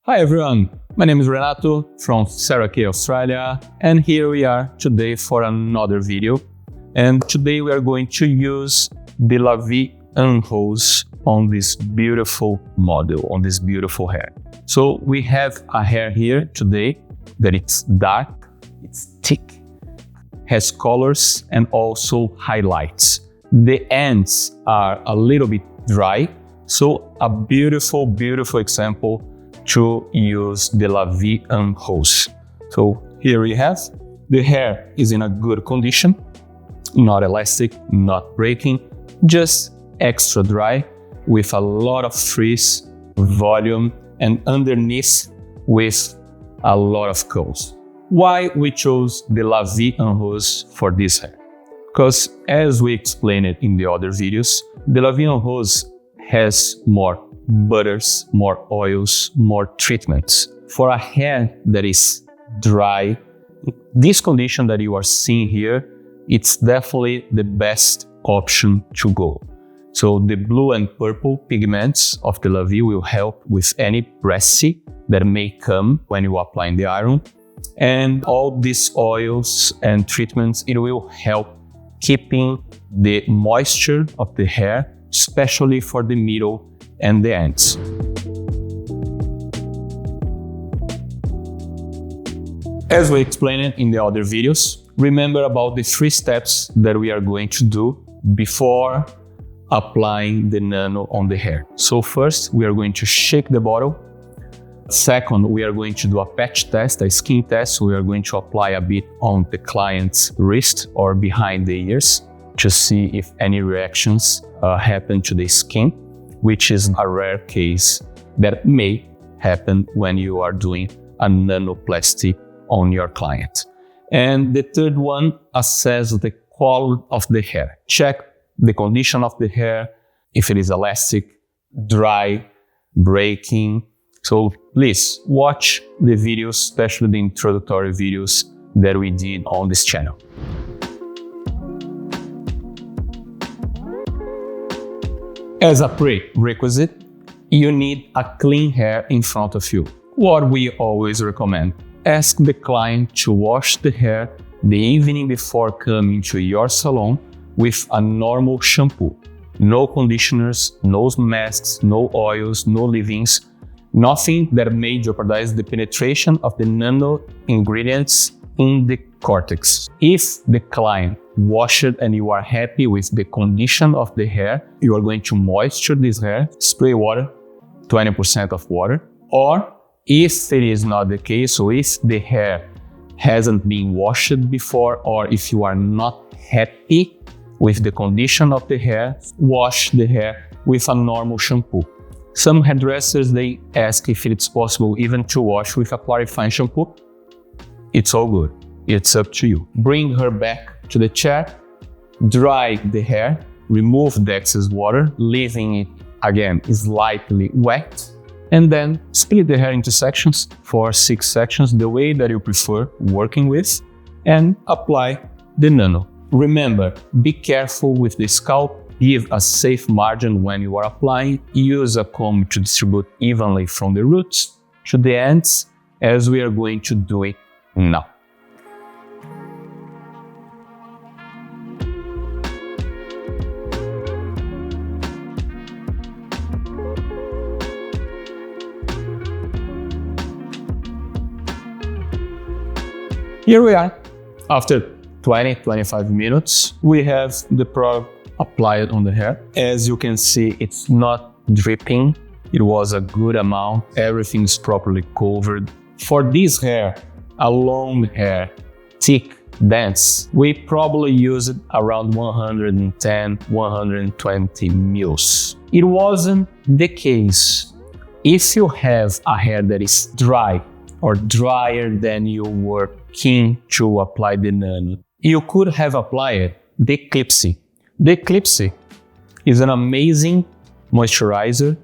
Hi everyone, my name is Renato from Sarah, Australia, and here we are today for another video. And today we are going to use the La Vie en Rose on this beautiful model, on this beautiful hair. So we have a hair here today that it's dark, it's thick, has colors and also highlights. The ends are a little bit dry, so a beautiful example to use the La Vie en Rose. So here we have, the hair is in a good condition, not elastic, not breaking, just extra dry with a lot of frizz, volume, and underneath with a lot of curls. Why we chose the La Vie en Rose for this hair? Because as we explained it in the other videos, the La Vie en Rose has more butters, more oils, more treatments. For a hair that is dry, this condition that you are seeing here, it's definitely the best option to go. So the blue and purple pigments of the La Vie will help with any pressy that may come when you apply the iron. And all these oils and treatments, it will help keeping the moisture of the hair, especially for the middle and the ends. As we explained in the other videos, remember about the 3 steps that we are going to do before applying the nano on the hair. So first, we are going to shake the bottle. Second, we are going to do a patch test, a skin test. We are going to apply a bit on the client's wrist or behind the ears to see if any reactions happen to the skin, which is a rare case that may happen when you are doing a nanoplasty on your client. And the third one, assess the quality of the hair. Check the condition of the hair, if it is elastic, dry, breaking. So please watch the videos, especially the introductory videos that we did on this channel. As a prerequisite, you need a clean hair in front of you. What we always recommend, ask the client to wash the hair the evening before coming to your salon with a normal shampoo. No conditioners, no masks, no oils, no leave-ins, nothing that may jeopardize the penetration of the nano ingredients in the cortex. If the client washed it and you are happy with the condition of the hair, you are going to moisture this hair, spray water, 20% of water. Or if it is not the case, so if the hair hasn't been washed before, or if you are not happy with the condition of the hair, wash the hair with a normal shampoo. Some hairdressers, they ask if it's possible even to wash with a clarifying shampoo. It's all good. It's up to you. Bring her back to the chair, dry the hair, remove the excess water, leaving it again slightly wet, and then split the hair into sections, 4 or 6 sections, the way that you prefer working with, and apply the nano. Remember, be careful with the scalp. Give a safe margin when you are applying. Use a comb to distribute evenly from the roots to the ends, as we are going to do it now. Here we are. After 20-25 minutes, we have the product applied on the hair. As you can see, it's not dripping. It was a good amount. Everything is properly covered. For this hair, a long hair, thick, dense, we probably used around 110-120 mils. It wasn't the case. If you have a hair that is dry or drier than you were keen to apply the nano, you could have applied the Eclipse. The Eclipse is an amazing moisturizer,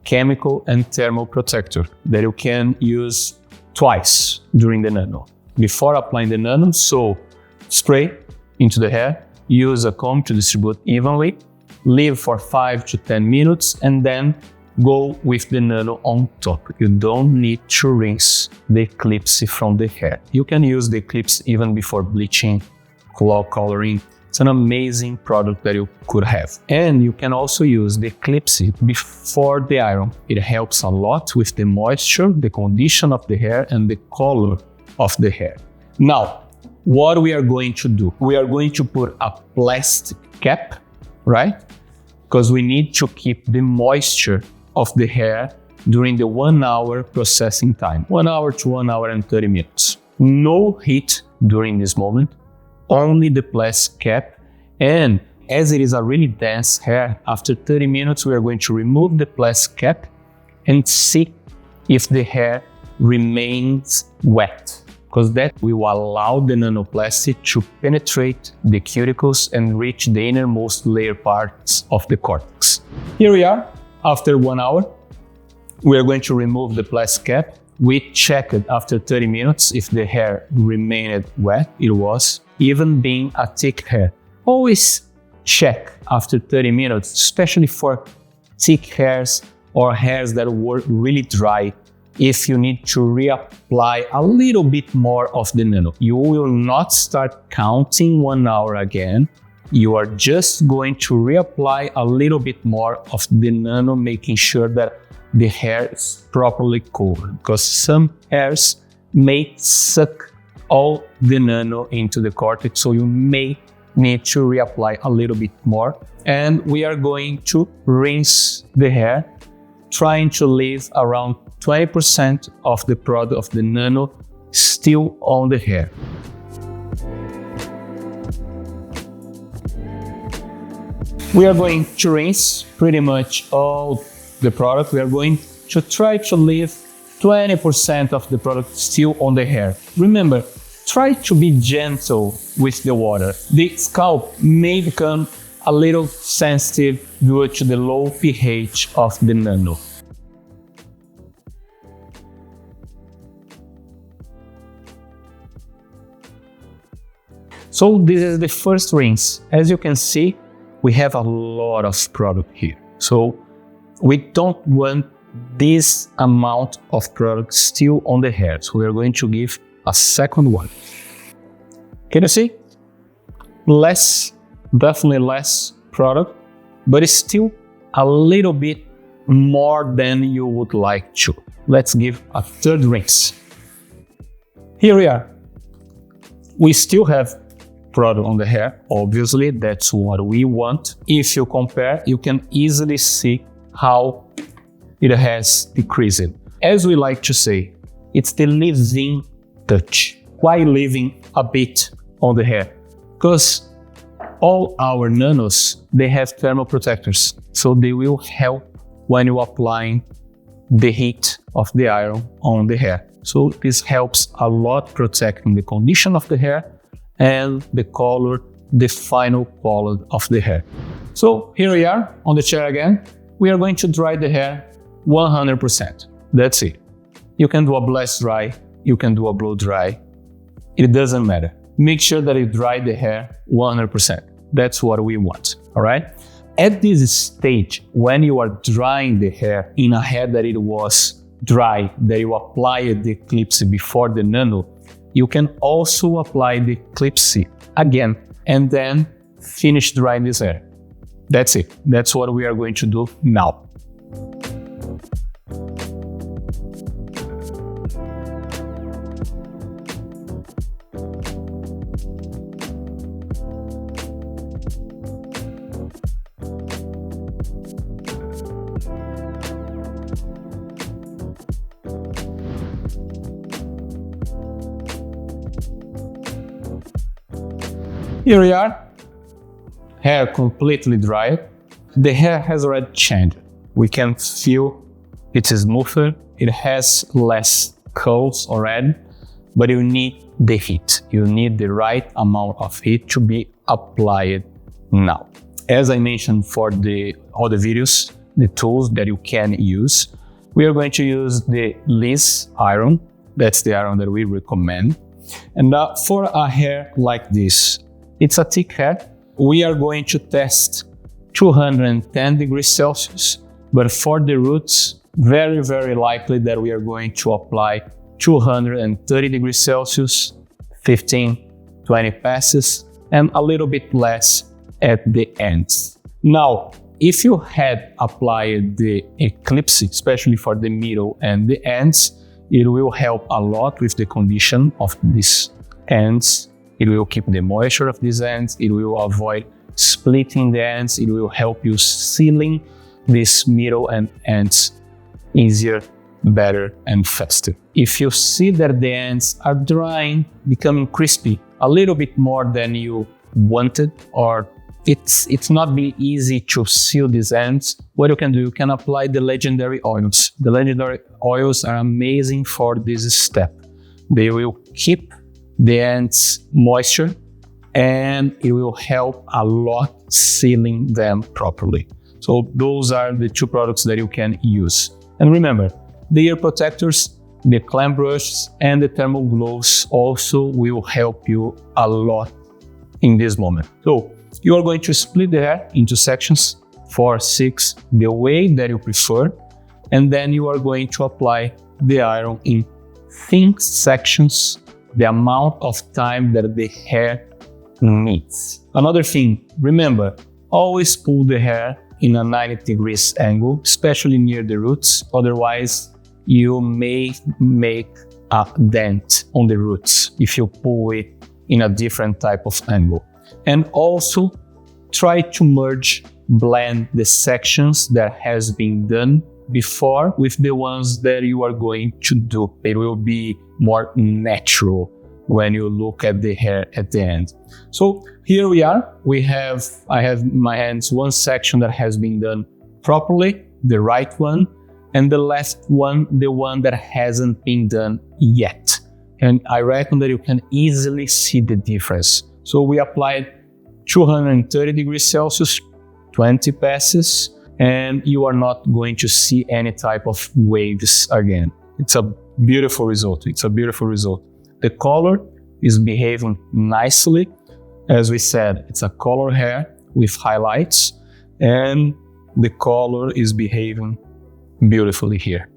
chemical and thermal protector that you can use twice during the nano. Before applying the nano, so spray into the hair, use a comb to distribute evenly, leave for 5 to 10 minutes, and then go with the nano on top. You don't need to rinse the eclipse from the hair. You can use the eclipse even before bleaching, coloring. It's an amazing product that you could have. And you can also use the eclipse before the iron. It helps a lot with the moisture, the condition of the hair, and the color of the hair. Now, what we are going to do? We are going to put a plastic cap, right? Because we need to keep the moisture of the hair during the 1 hour processing time. 1 hour to 1 hour and 30 minutes. No heat during this moment. Only the plastic cap, and as it is a really dense hair, after 30 minutes we are going to remove the plastic cap and see if the hair remains wet, because that will allow the nanoplasty to penetrate the cuticles and reach the innermost layer parts of the cortex. Here we are, after 1 hour. We are going to remove the plastic cap. We checked after 30 minutes if the hair remained wet. It was, even being a thick hair. Always check after 30 minutes, especially for thick hairs or hairs that were really dry, if you need to reapply a little bit more of the nano. You will not start counting 1 hour again. You are just going to reapply a little bit more of the nano, making sure that the hair is properly covered, because some hairs may suck all the nano into the cortex, so you may need to reapply a little bit more. And we are going to rinse the hair, trying to leave around 20% of the product of the nano still on the hair. We are going to rinse pretty much all the product. We are going to try to leave 20% of the product still on the hair. Remember, try to be gentle with the water. The scalp may become a little sensitive due to the low pH of the nano. So this is the first rinse. As you can see, we have a lot of product here. So we don't want this amount of product still on the hair. So we are going to give a second one. Can you see? Less, definitely less product, but it's still a little bit more than you would like to. Let's give a third rinse. Here we are. We still have product on the hair. Obviously, that's what we want. If you compare, you can easily see how it has decreased. As we like to say, it's the leave-in touch. Why leaving a bit on the hair? Because all our nanos, they have thermal protectors, so they will help when you're applying the heat of the iron on the hair. So this helps a lot protecting the condition of the hair and the color, the final color of the hair. So here we are on the chair again. We are going to dry the hair 100%. That's it. You can do a blast dry, you can do a blow dry. It doesn't matter. Make sure that you dry the hair 100%. That's what we want, all right? At this stage, when you are drying the hair in a hair that it was dry, that you applied the eclipse before the nano, you can also apply the eclipse again and then finish drying this hair. That's it. That's what we are going to do now. Here we are, hair completely dry. The hair has already changed. We can feel it is smoother, it has less curls already, but you need the heat. You need the right amount of heat to be applied now. As I mentioned for all the videos, the tools that you can use, we are going to use the Liss iron. That's the iron that we recommend. And for a hair like this, it's a thick hair. We are going to test 210 degrees Celsius But for the roots, very, very likely that we are going to apply 230 degrees Celsius, 15, 20 passes, and a little bit less at the ends. Now, if you had applied the eclipse, especially for the middle and the ends, it will help a lot with the condition of these ends. It will keep the moisture of these ends. It will avoid splitting the ends. It will help you sealing these middle and ends easier, better, and faster. If you see that the ends are drying, becoming crispy, a little bit more than you wanted, or it's not being easy to seal these ends, what you can do, you can apply the legendary oils. The legendary oils are amazing for this step. They will keep the ends moisture and it will help a lot sealing them properly. So those are the two products that you can use. And remember, the ear protectors, the clamp brushes, and the thermal gloves also will help you a lot in this moment. So you are going to split the hair into sections, 4, 6, the way that you prefer, and then you are going to apply the iron in thin sections, the amount of time that the hair needs. Another thing, remember, always pull the hair in a 90 degrees angle, especially near the roots, otherwise you may make a dent on the roots if you pull it in a different type of angle. And also try to blend the sections that has been done before with the ones that you are going to do. It will be more natural when you look at the hair at the end. So here we are. I have in my hands one section that has been done properly, the right one, and the left one, the one that hasn't been done yet. And I reckon that you can easily see the difference. So we applied 230 degrees Celsius, 20 passes, and you are not going to see any type of waves again. It's a beautiful result. It's a beautiful result. The color is behaving nicely. As we said, it's a color hair with highlights, and the color is behaving beautifully here.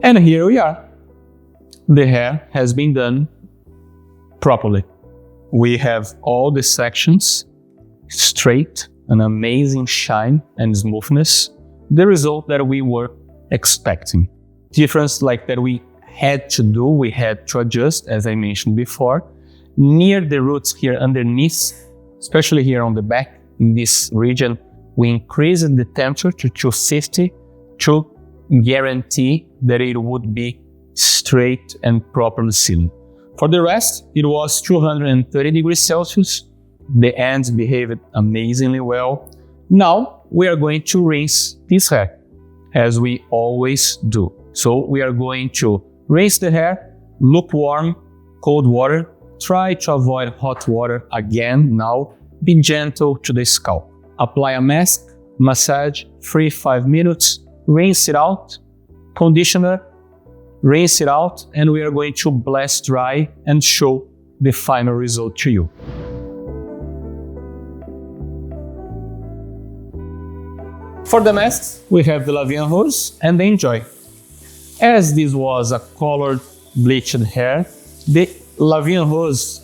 And here we are. The hair has been done properly. We have all the sections straight, an amazing shine and smoothness, the result that we were expecting. Difference like that we had to do, we had to adjust, as I mentioned before. Near the roots here underneath, especially here on the back, in this region, we increased the temperature to 250 to guarantee that it would be straight and properly sealed. For the rest, it was 230 degrees Celsius. The ends behaved amazingly well. Now we are going to rinse this hair, as we always do. So we are going to rinse the hair, lukewarm, cold water. Try to avoid hot water again. Now be gentle to the scalp. Apply a mask, massage 3-5 minutes, rinse it out, conditioner, rinse it out, and we are going to blast dry and show the final result to you. For the masks, we have the La Vie en Rose and the Enjoy. As this was a colored bleached hair, the La Vie en Rose,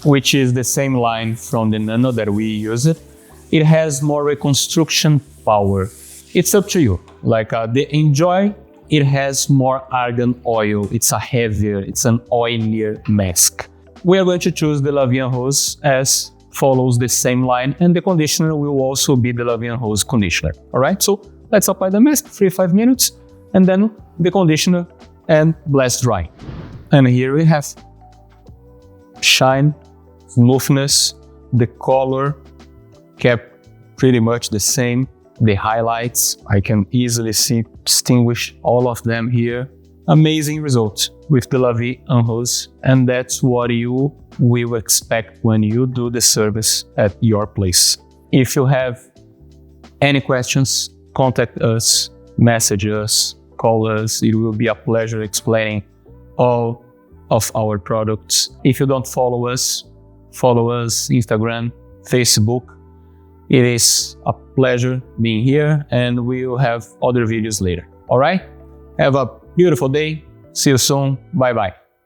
which is the same line from the Nano that we use it has more reconstruction power. It's up to you. Like the Enjoy, it has more argan oil. It's a heavier, it's an oilier mask. We are going to choose the La Vie en Rose as follows the same line, and the conditioner will also be the La Vie en Rose conditioner. All right, so let's apply the mask, 3-5 minutes, and then the conditioner and blast dry. And here we have shine, smoothness, the color kept pretty much the same. The highlights, I can easily distinguish all of them here. Amazing results with the La Vie en Rose, and that's what you will expect when you do the service at your place. If you have any questions, contact us, message us, call us. It will be a pleasure explaining all of our products. If you don't follow us Instagram, Facebook. It is a pleasure being here, and we will have other videos later. All right? Have a beautiful day. See you soon. Bye-bye.